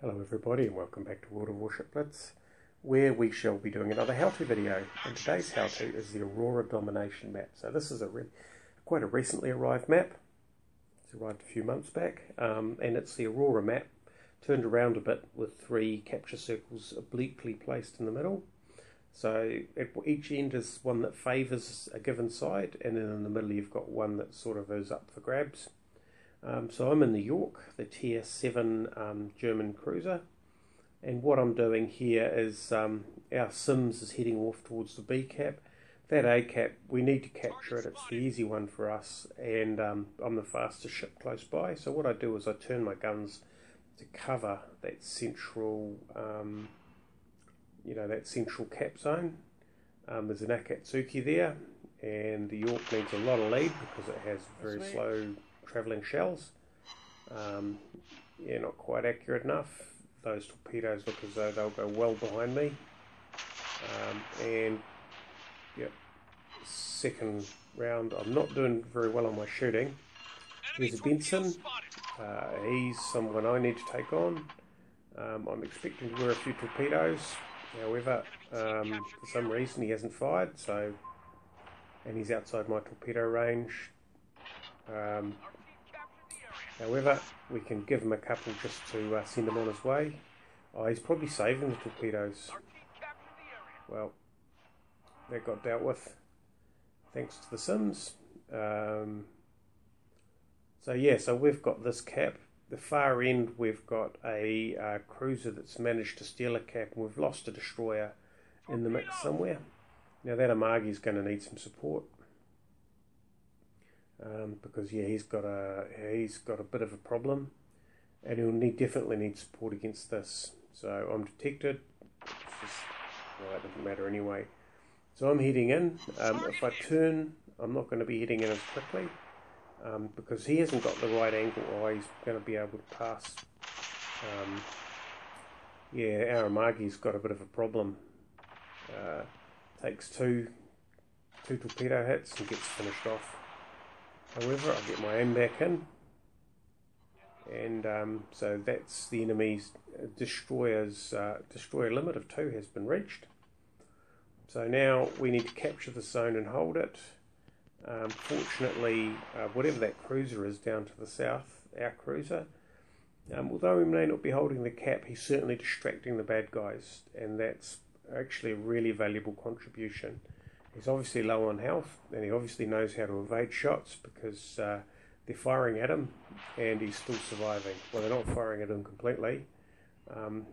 Hello everybody and welcome back to World of Warship Blitz, where we shall be doing another how-to video. And today's how-to is the Aurora Domination map. So this is quite a recently arrived map. It's arrived a few months back, and it's the Aurora map turned around a bit with 3 capture circles obliquely placed in the middle. So at each end is one that favours a given side, and then in the middle you've got one that sort of is up for grabs. So I'm in the York, the Tier 7 German cruiser, and what I'm doing here is our Sims is heading off towards the B cap. That A cap, we need to capture it, it's the easy one for us, and I'm the fastest ship close by. So what I do is I turn my guns to cover that central, that central cap zone. There's an Akatsuki there, and the York needs a lot of lead because it has very slow travelling shells. Not quite accurate enough. Those torpedoes look as though they'll go well behind me. Second round, I'm not doing very well on my shooting. Here's a Benson. He's someone I need to take on. I'm expecting to wear a few torpedoes. However, for some reason he hasn't fired, and he's outside my torpedo range. However, we can give him a couple just to send him on his way. Oh, he's probably saving the torpedoes. Well, that got dealt with thanks to the Sims. So we've got this cap. The far end we've got a cruiser that's managed to steal a cap, and we've lost a destroyer in the mix somewhere. Now that Amagi is going to need some support. Because he's got a bit of a problem, and he'll definitely need support against this. So I'm detected. It doesn't matter anyway. So I'm heading in. If I turn, I'm not going to be heading in as quickly because he hasn't got the right angle, or he's going to be able to pass. Our Amagi's got a bit of a problem. Takes two torpedo hits and gets finished off. However, I get my aim back in, and so that's the enemy's destroyer limit of 2 has been reached. So now we need to capture the zone and hold it. Fortunately, whatever that cruiser is down to the south, our cruiser, although he may not be holding the cap, he's certainly distracting the bad guys, and that's actually a really valuable contribution. He's obviously low on health, and he obviously knows how to evade shots because they're firing at him, and he's still surviving. Well, they're not firing at him completely. I'm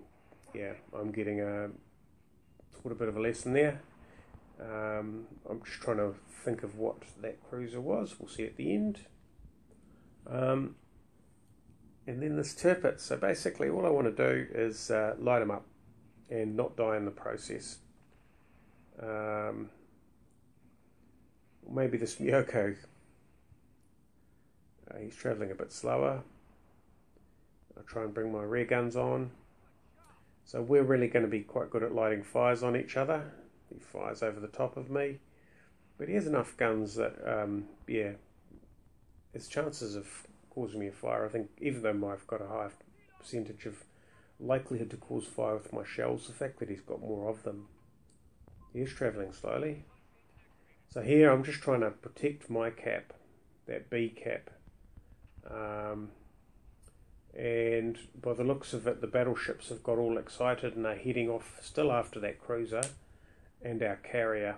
getting sort of a bit of a lesson there. I'm just trying to think of what that cruiser was. We'll see at the end. And then this Tirpitz. So basically all I want to do is light him up and not die in the process. Maybe this Myoko, he's travelling a bit slower. I'll try and bring my rear guns on. So we're really going to be quite good at lighting fires on each other. He fires over the top of me, but he has enough guns that, his chances of causing me a fire, I think, even though I've got a high percentage of likelihood to cause fire with my shells, the fact that he's got more of them. He is travelling slowly. So here I'm just trying to protect my cap, that B cap, and by the looks of it the battleships have got all excited and are heading off still after that cruiser and our carrier.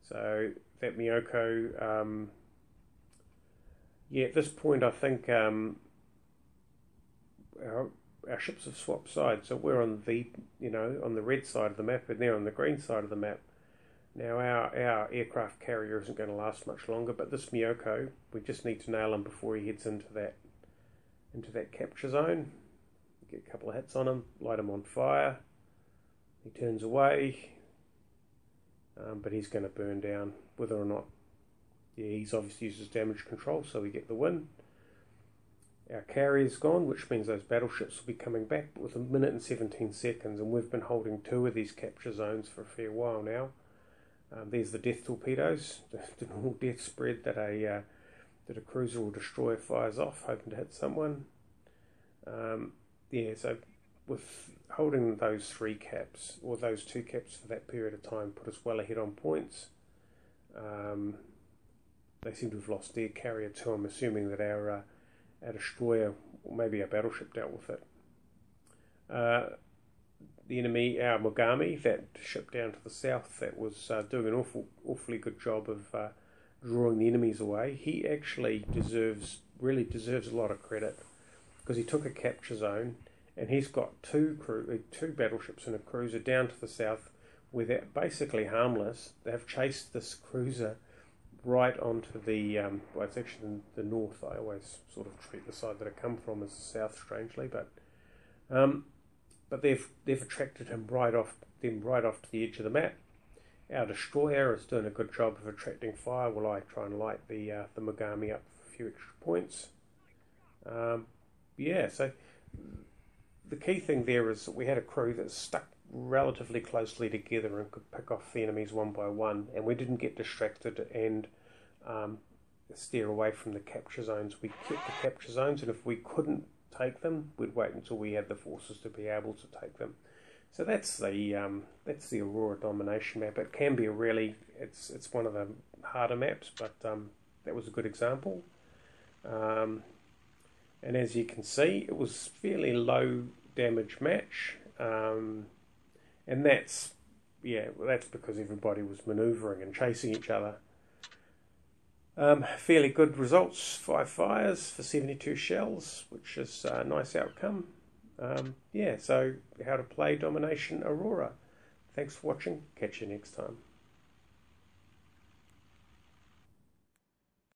So that Myoko, at this point I think our ships have swapped sides, so we're on on the red side of the map, and they're on the green side of the map. Now our aircraft carrier isn't going to last much longer, but this Myoko, we just need to nail him before he heads into that capture zone. Get a couple of hits on him, light him on fire. He turns away, but he's going to burn down. Whether or not, he's obviously uses damage control, so we get the win. Our carrier's gone, which means those battleships will be coming back with 1 minute and 17 seconds, and we've been holding 2 of these capture zones for a fair while now. There's the death torpedoes, the normal death spread that a cruiser or destroyer fires off, hoping to hit someone. Yeah, so with holding those 3 caps, or those 2 caps for that period of time, put us well ahead on points. They seem to have lost their carrier too. I'm assuming that our destroyer, or maybe our battleship, dealt with it. The enemy, our Mogami, that ship down to the south, that was doing an awfully good job of drawing the enemies away. He actually really deserves a lot of credit, because he took a capture zone, and he's got two battleships and a cruiser down to the south, where they're basically harmless. They've chased this cruiser right onto the, well, it's actually in the north. I always sort of treat the side that I come from as the south, strangely, but they've attracted him right off to the edge of the map. Our destroyer is doing a good job of attracting fire while I try and light the Mogami up for a few extra points. Yeah, so the key thing there is that we had a crew that stuck relatively closely together and could pick off the enemies one by one, and we didn't get distracted and steer away from the capture zones. We kept the capture zones, and if we couldn't take them, we'd wait until we had the forces to be able to take them. So that's the Aurora Domination map. It can be it's one of the harder maps, but that was a good example. And as you can see, it was fairly low damage match, and that's because everybody was manoeuvring and chasing each other. Fairly good results, 5 fires for 72 shells, which is a nice outcome. Yeah, so how to play Domination Aurora. Thanks for watching. Catch you next time.